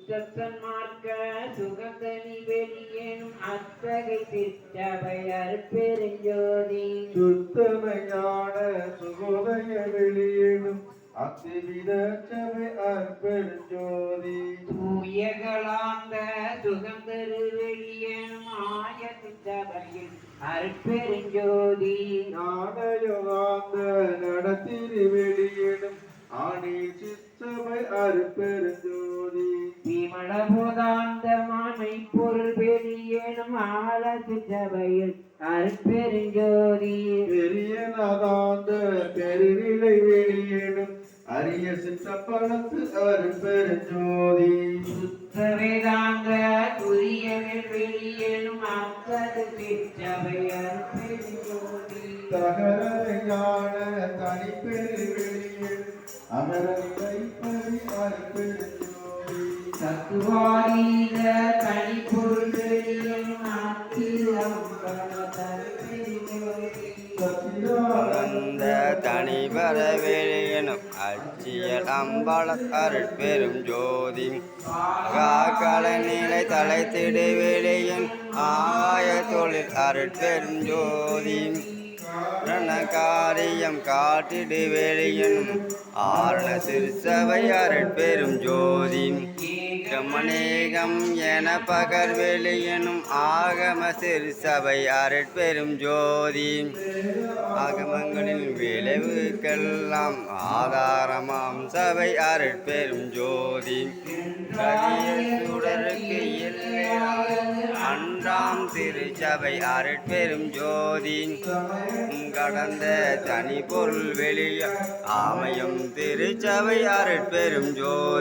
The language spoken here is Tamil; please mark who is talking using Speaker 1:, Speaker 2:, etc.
Speaker 1: சுத்தன்மார்க்க சுகந்தனி வெளியேனும் அத்தகை திருச்சபை அருட்பெருஞ்சோதி
Speaker 2: சுத்தமையான சுகோதய வெளியேனும் அத்திவித சபை அற்பெருஞ்சோதி
Speaker 1: தூயகளாந்த சுகந்தரு வெளியேனும் ஆயத்து சபையில் அருட்பெருஞ்சோதி
Speaker 2: ஞானயோகாந்த நடத்திரி வெளியேனும் ஆணி சித்தமை அற்பெருஞ்சோதி
Speaker 1: விமலபோதாந்த மாமை பொருள் வெளியேனும் ஆலத்து சபையில் அருட்பெருஞ்சோதி
Speaker 2: பெரியனதாந்த பெருநிலை வெளியேனும் அரிய சிற்றப்பழத்து அற்பெருஞ்சோதி
Speaker 1: சுத்த வேதாந்த துரியவில் வெளியேனும் அக்கது திருச்சபை அருட்பெருஞ்சோதி
Speaker 2: தகரஞான தனிப்பெரு வெளியேனும் அமரநிலை பரி அற்பெருஞ்சோதி
Speaker 1: தத்துவாதீத தனிப்பொருள் வெளியேனும் அத்திரு
Speaker 3: அந்த தனிபர வெளியனும் அச்சியல் அம்பல அருட்பெரும் ஜோதி கலை தலைத்திடு வெளியன் ஆய தொழில் அருட்பெரும் ஜோதி காரியம் காட்டிடு வெளியனும் ஆரண திருச்சபை அருட்பெரும் ஜோதி கமநேகம் என பகர் வெளியனும் ஆகம திருச்சபை அருட்பெரும் ஜோதி ஆகமங்களின் விளைவுக்கெல்லாம் ஆதாரமாம் சபை அருட்பெரும் ஜோதி சுடருக்கு அன்றாம் திருச்சபை அருட்பெரும் ஜோதி கடந்த தனி பொருள் வெளிய ஆமையும் திருச்சபை அருட்பெரும் ஜோதி